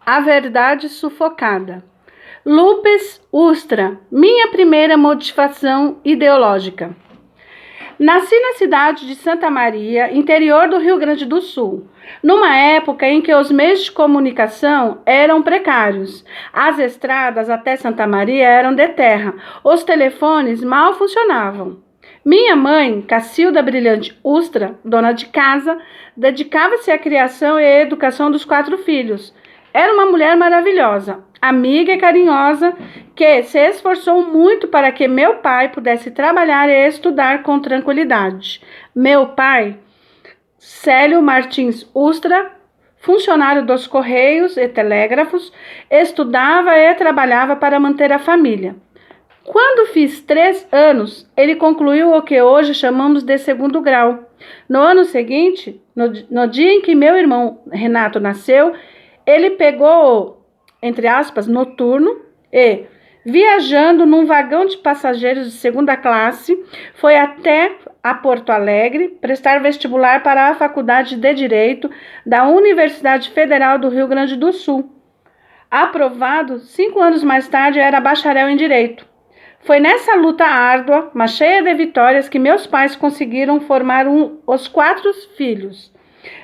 A verdade sufocada. Lupes Ustra, minha primeira motivação ideológica. Nasci na cidade de Santa Maria, interior do Rio Grande do Sul, numa época em que os meios de comunicação eram precários. As estradas até Santa Maria eram de terra, os telefones mal funcionavam. Minha mãe, Cacilda Brilhante Ustra, dona de casa, dedicava-se à criação e à educação dos 4 filhos. Era uma mulher maravilhosa, amiga e carinhosa, que se esforçou muito para que meu pai pudesse trabalhar e estudar com tranquilidade. Meu pai, Célio Martins Ustra, funcionário dos Correios e Telégrafos, estudava e trabalhava para manter a família. Quando fiz 3 anos, ele concluiu o que hoje chamamos de 2º grau. No ano seguinte, no dia em que meu irmão Renato nasceu, ele pegou, entre aspas, noturno e, viajando num vagão de passageiros de 2ª classe, foi até a Porto Alegre prestar vestibular para a Faculdade de Direito da Universidade Federal do Rio Grande do Sul. Aprovado, 5 anos mais tarde, era bacharel em Direito. Foi nessa luta árdua, mas cheia de vitórias, que meus pais conseguiram formar os 4 filhos.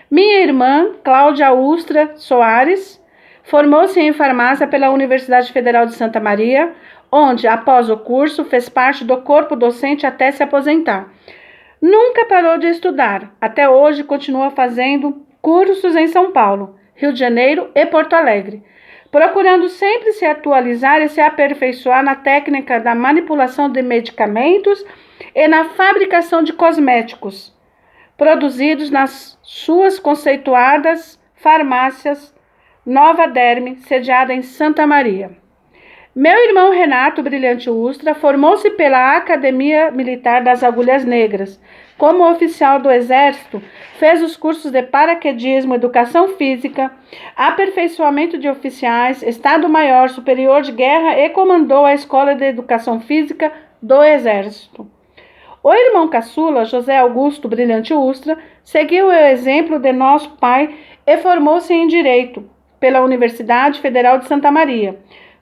Minha irmã, Cláudia Ustra Soares, formou-se em farmácia pela Universidade Federal de Santa Maria, onde, após o curso, fez parte do corpo docente até se aposentar. Nunca parou de estudar. Até hoje continua fazendo cursos em São Paulo, Rio de Janeiro e Porto Alegre, procurando sempre se atualizar e se aperfeiçoar na técnica da manipulação de medicamentos e na fabricação de cosméticos, produzidos nas suas conceituadas farmácias Nova Derme, sediada em Santa Maria. Meu irmão Renato Brilhante Ustra formou-se pela Academia Militar das Agulhas Negras. Como oficial do Exército, fez os cursos de paraquedismo, educação física, aperfeiçoamento de oficiais, Estado-Maior Superior de Guerra e comandou a Escola de Educação Física do Exército. O irmão caçula, José Augusto Brilhante Ustra, seguiu o exemplo de nosso pai e formou-se em Direito pela Universidade Federal de Santa Maria.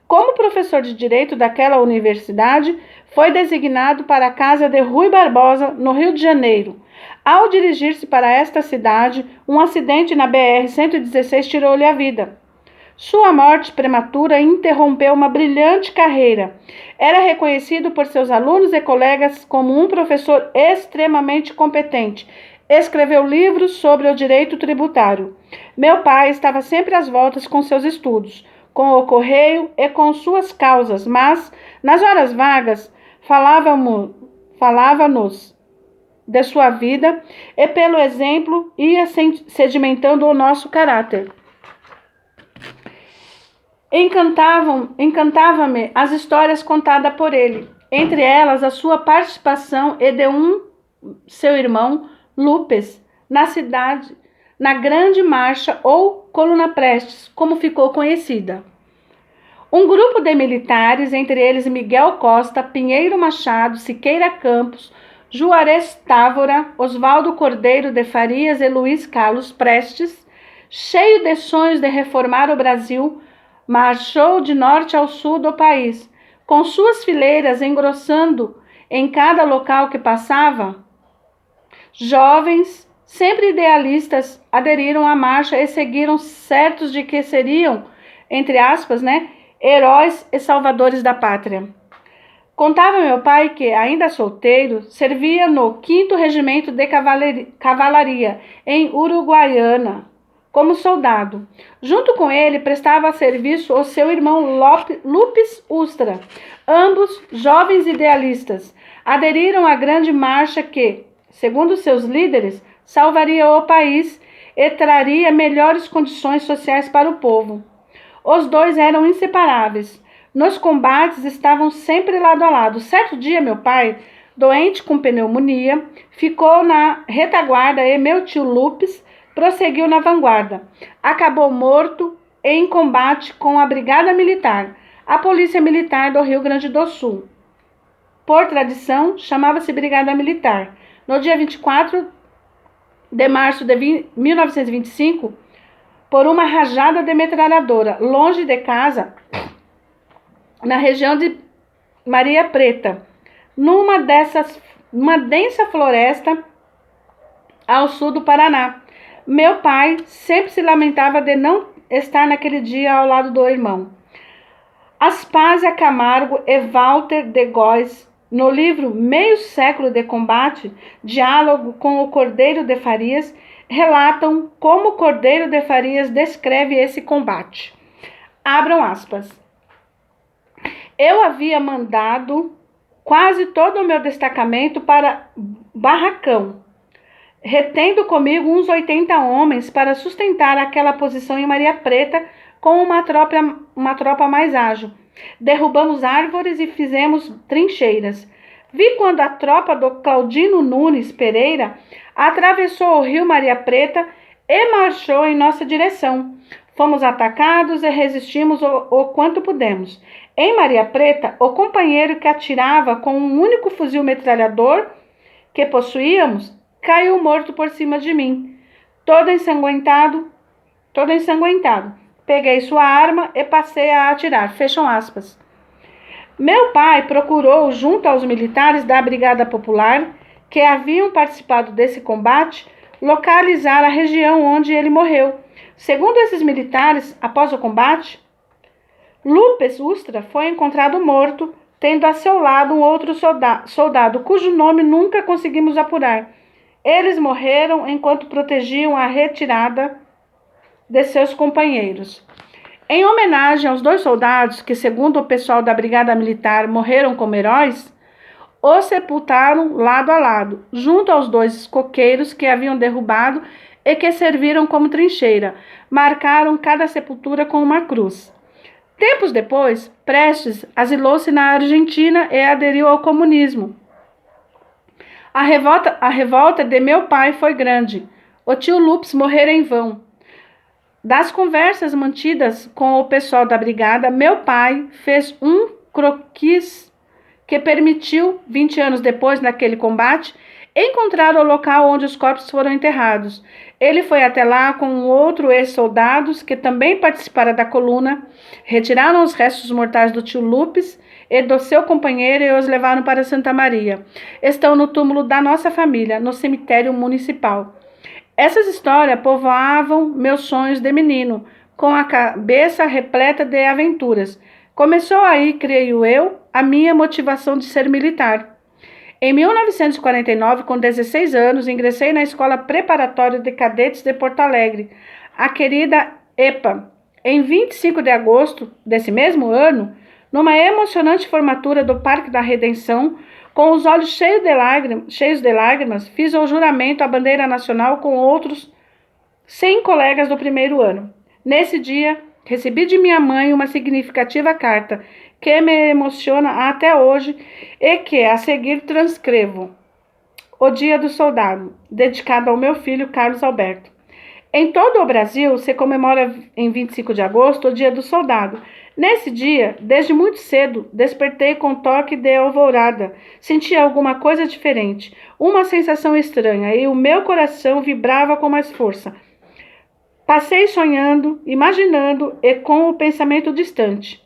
Como professor de Direito daquela universidade, foi designado para a casa de Rui Barbosa, no Rio de Janeiro. Ao dirigir-se para esta cidade, um acidente na BR-116 tirou-lhe a vida. Sua morte prematura interrompeu uma brilhante carreira. Era reconhecido por seus alunos e colegas como um professor extremamente competente. Escreveu livros sobre o direito tributário. Meu pai estava sempre às voltas com seus estudos, com o correio e com suas causas, mas, nas horas vagas, falava-nos de sua vida e, pelo exemplo, ia sedimentando o nosso caráter. Encantava-me as histórias contadas por ele, entre elas a sua participação e de seu irmão, Lupes, na Grande Marcha ou Coluna Prestes, como ficou conhecida. Um grupo de militares, entre eles Miguel Costa, Pinheiro Machado, Siqueira Campos, Juarez Távora, Oswaldo Cordeiro de Farias e Luiz Carlos Prestes, cheio de sonhos de reformar o Brasil, marchou de norte ao sul do país, com suas fileiras engrossando em cada local que passava. Jovens, sempre idealistas, aderiram à marcha e seguiram certos de que seriam, entre aspas, heróis e salvadores da pátria. Contava meu pai que, ainda solteiro, servia no 5º Regimento de Cavalaria, em Uruguaiana, como soldado. Junto com ele prestava serviço o seu irmão Lupes Ustra. Ambos, jovens idealistas, aderiram à grande marcha que, segundo seus líderes, salvaria o país e traria melhores condições sociais para o povo. Os dois eram inseparáveis. Nos combates estavam sempre lado a lado. Certo dia, meu pai, doente com pneumonia, ficou na retaguarda e meu tio Lupes prosseguiu na vanguarda. Acabou morto em combate com a Brigada Militar, a Polícia Militar do Rio Grande do Sul. Por tradição, chamava-se Brigada Militar. No dia 24 de março de 1925, por uma rajada de metralhadora, longe de casa, na região de Maria Preta, numa densa floresta ao sul do Paraná. Meu pai sempre se lamentava de não estar naquele dia ao lado do irmão. Aspásia Camargo e Walter de Góes, no livro Meio Século de Combate, Diálogo com o Cordeiro de Farias, relatam como o Cordeiro de Farias descreve esse combate. Abram aspas. Eu havia mandado quase todo o meu destacamento para Barracão, retendo comigo uns 80 homens para sustentar aquela posição em Maria Preta com uma tropa mais ágil. Derrubamos árvores e fizemos trincheiras. Vi quando a tropa do Claudino Nunes Pereira atravessou o rio Maria Preta e marchou em nossa direção. Fomos atacados e resistimos o quanto pudemos. Em Maria Preta, o companheiro que atirava com um único fuzil metralhador que possuíamos caiu morto por cima de mim, todo ensanguentado. Peguei sua arma e passei a atirar. Fecham aspas. Meu pai procurou, junto aos militares da Brigada Popular, que haviam participado desse combate, localizar a região onde ele morreu. Segundo esses militares, após o combate, Lupes Ustra foi encontrado morto, tendo a seu lado um outro soldado, cujo nome nunca conseguimos apurar. Eles morreram enquanto protegiam a retirada de seus companheiros. Em homenagem aos 2 soldados que, segundo o pessoal da Brigada Militar, morreram como heróis, os sepultaram lado a lado, junto aos 2 coqueiros que haviam derrubado e que serviram como trincheira. Marcaram cada sepultura com uma cruz. Tempos depois, Prestes asilou-se na Argentina e aderiu ao comunismo. A revolta de meu pai foi grande. O tio Lupes morrera em vão. Das conversas mantidas com o pessoal da brigada, meu pai fez um croquis que permitiu, 20 anos depois, naquele combate, encontrar o local onde os corpos foram enterrados. Ele foi até lá com outro ex-soldados que também participaram da coluna, retiraram os restos mortais do tio Lupes e do seu companheiro e os levaram para Santa Maria. Estão no túmulo da nossa família, no cemitério municipal. Essas histórias povoavam meus sonhos de menino, com a cabeça repleta de aventuras. Começou aí, creio eu, a minha motivação de ser militar. Em 1949, com 16 anos, ingressei na Escola Preparatória de Cadetes de Porto Alegre, a querida EPA. Em 25 de agosto desse mesmo ano, numa emocionante formatura do Parque da Redenção, com os olhos cheios de lágrimas, fiz o juramento à bandeira nacional com outros 100 colegas do primeiro ano. Nesse dia, recebi de minha mãe uma significativa carta que me emociona até hoje e que, a seguir, transcrevo. O Dia do Soldado, dedicado ao meu filho Carlos Alberto. Em todo o Brasil, se comemora em 25 de agosto o Dia do Soldado. Nesse dia, desde muito cedo, despertei com toque de alvorada. Senti alguma coisa diferente, uma sensação estranha, e o meu coração vibrava com mais força. Passei sonhando, imaginando e com o pensamento distante.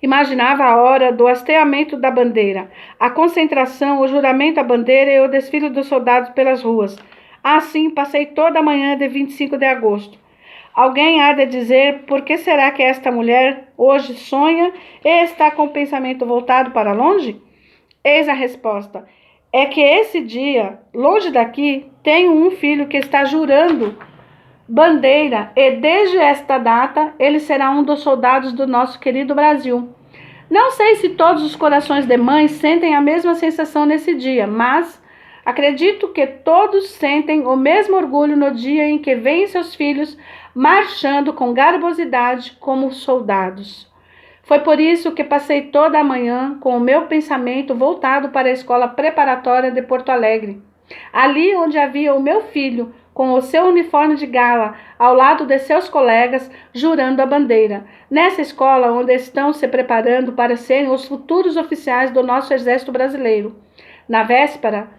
Imaginava a hora do hasteamento da bandeira, a concentração, o juramento à bandeira e o desfile dos soldados pelas ruas. Assim, passei toda a manhã de 25 de agosto. Alguém há de dizer por que será que esta mulher hoje sonha e está com o pensamento voltado para longe? Eis a resposta. É que esse dia, longe daqui, tenho um filho que está jurando bandeira e desde esta data ele será um dos soldados do nosso querido Brasil. Não sei se todos os corações de mãe sentem a mesma sensação nesse dia, mas acredito que todos sentem o mesmo orgulho no dia em que veem seus filhos marchando com garbosidade como soldados. Foi por isso que passei toda a manhã com o meu pensamento voltado para a Escola Preparatória de Porto Alegre, ali onde havia o meu filho, com o seu uniforme de gala, ao lado de seus colegas, jurando a bandeira. Nessa escola onde estão se preparando para serem os futuros oficiais do nosso Exército Brasileiro. Na véspera,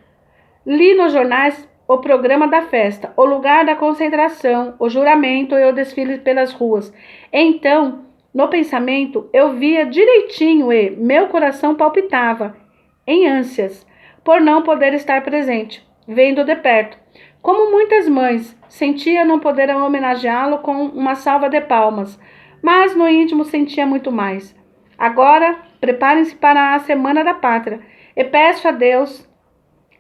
li nos jornais o programa da festa, o lugar da concentração, o juramento e o desfile pelas ruas. Então, no pensamento, eu via direitinho e meu coração palpitava, em ânsias, por não poder estar presente, vendo de perto. Como muitas mães, sentia não poder homenageá-lo com uma salva de palmas, mas no íntimo sentia muito mais. Agora, preparem-se para a Semana da Pátria e peço a Deus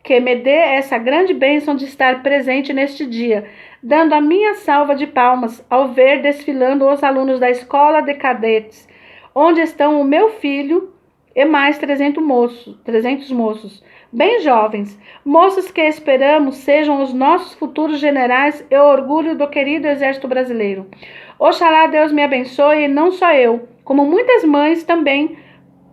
que me dê essa grande bênção de estar presente neste dia, dando a minha salva de palmas ao ver desfilando os alunos da escola de cadetes, onde estão o meu filho e mais 300 moços, bem jovens, moços que esperamos sejam os nossos futuros generais e o orgulho do querido exército brasileiro. Oxalá Deus me abençoe e não só eu, como muitas mães também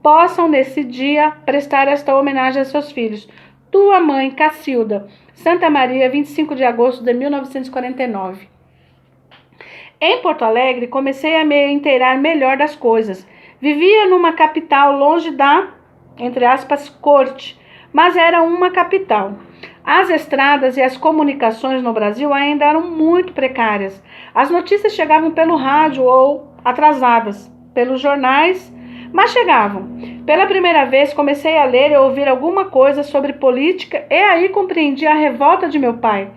possam nesse dia prestar esta homenagem a seus filhos. Tua mãe, Cacilda, Santa Maria, 25 de agosto de 1949. Em Porto Alegre, comecei a me inteirar melhor das coisas. Vivia numa capital longe da, entre aspas, corte, mas era uma capital. As estradas e as comunicações no Brasil ainda eram muito precárias. As notícias chegavam pelo rádio ou atrasadas, pelos jornais, mas chegavam. Pela primeira vez comecei a ler e ouvir alguma coisa sobre política e aí compreendi a revolta de meu pai.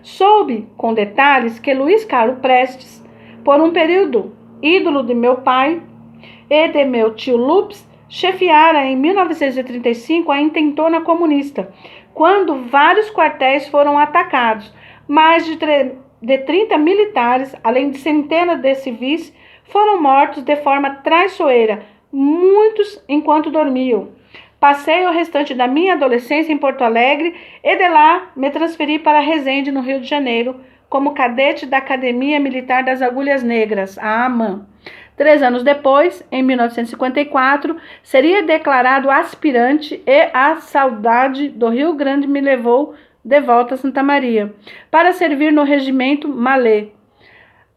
Soube, com detalhes, que Luiz Carlos Prestes, por um período ídolo de meu pai e de meu tio Lupes, chefiara em 1935 a intentona comunista, quando vários quartéis foram atacados. Mais de 30 militares, além de centenas de civis, foram mortos de forma traiçoeira, muitos enquanto dormiam. Passei o restante da minha adolescência em Porto Alegre e de lá me transferi para Resende, no Rio de Janeiro, como cadete da Academia Militar das Agulhas Negras, a AMAN. 3 anos depois, em 1954, seria declarado aspirante e a saudade do Rio Grande me levou de volta a Santa Maria, para servir no regimento Malê.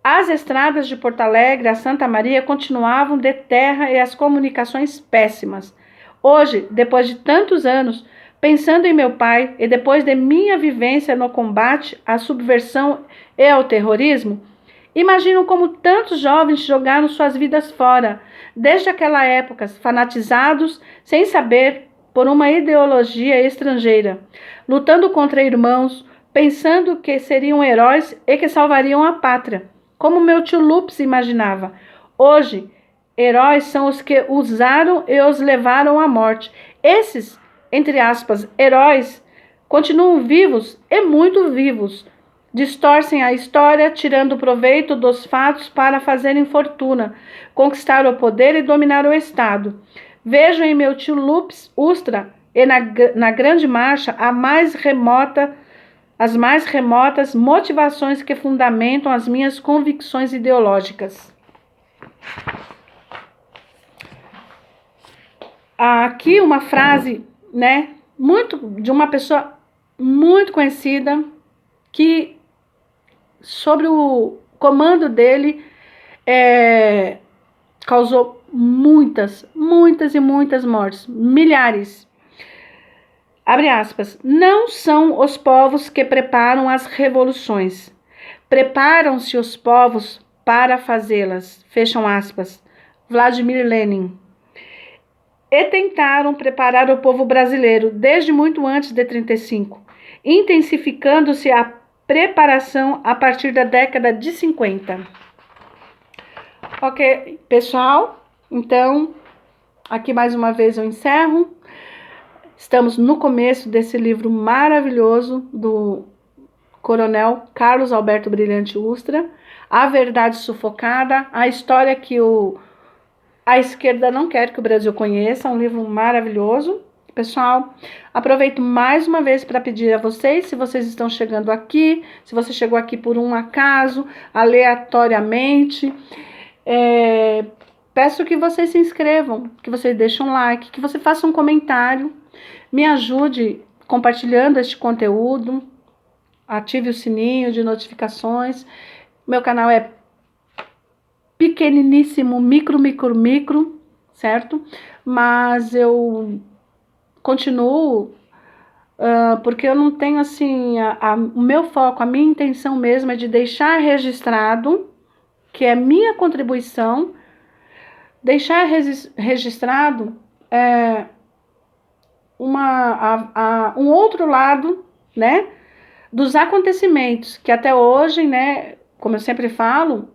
As estradas de Porto Alegre a Santa Maria continuavam de terra e as comunicações péssimas. Hoje, depois de tantos anos, pensando em meu pai e depois de minha vivência no combate à subversão e ao terrorismo, imagino como tantos jovens jogaram suas vidas fora, desde aquela época, fanatizados, sem saber, por uma ideologia estrangeira, lutando contra irmãos, pensando que seriam heróis e que salvariam a pátria, como meu tio Lupes imaginava. Hoje, heróis são os que usaram e os levaram à morte. Esses, entre aspas, heróis, continuam vivos e muito vivos. Distorcem a história, tirando proveito dos fatos para fazerem fortuna, conquistar o poder e dominar o Estado. Vejo em meu tio Lupes Ustra e na Grande Marcha as mais remotas motivações que fundamentam as minhas convicções ideológicas. Aqui uma frase, de uma pessoa muito conhecida, que sobre o comando dele causou muitas e muitas mortes, milhares. Abre aspas. Não são os povos que preparam as revoluções. Preparam-se os povos para fazê-las. Fecham aspas. Vladimir Lenin. E tentaram preparar o povo brasileiro desde muito antes de 35, intensificando-se a preparação a partir da década de 50. Ok, pessoal? Então, aqui mais uma vez eu encerro. Estamos no começo desse livro maravilhoso do Coronel Carlos Alberto Brilhante Ustra, A Verdade Sufocada, a história que a esquerda não quer que o Brasil conheça, um livro maravilhoso. Pessoal, aproveito mais uma vez para pedir a vocês, se vocês estão chegando aqui, se você chegou aqui por um acaso, aleatoriamente, peço que vocês se inscrevam, que vocês deixem um like, que você faça um comentário, me ajude compartilhando este conteúdo, ative o sininho de notificações. Meu canal é pequeniníssimo, micro, certo? Mas eu continuo porque eu não tenho assim, o meu foco, a minha intenção mesmo é de deixar registrado, que é minha contribuição, deixar registrado um outro lado, né, dos acontecimentos, que até hoje, né, como eu sempre falo,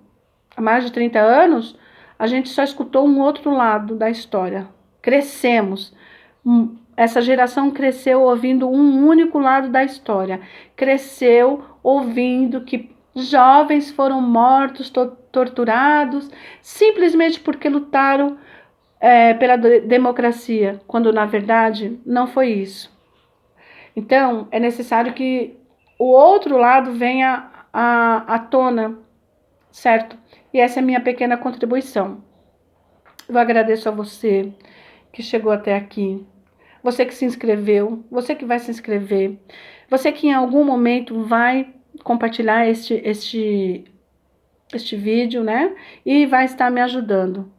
há mais de 30 anos, a gente só escutou um outro lado da história. Crescemos. Essa geração cresceu ouvindo um único lado da história. Cresceu ouvindo que jovens foram mortos, torturados, simplesmente porque lutaram pela democracia, quando na verdade não foi isso. Então, é necessário que o outro lado venha à tona, certo? E essa é a minha pequena contribuição. Eu agradeço a você que chegou até aqui, você que se inscreveu, você que vai se inscrever, você que em algum momento vai compartilhar este vídeo, né? E vai estar me ajudando.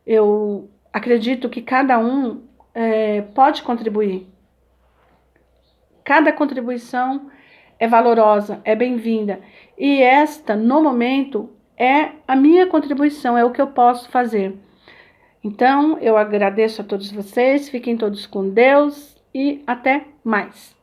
Eu acredito que cada um pode contribuir. Cada contribuição é valorosa, é bem-vinda. E esta, no momento, é a minha contribuição, é o que eu posso fazer. Então, eu agradeço a todos vocês, fiquem todos com Deus e até mais.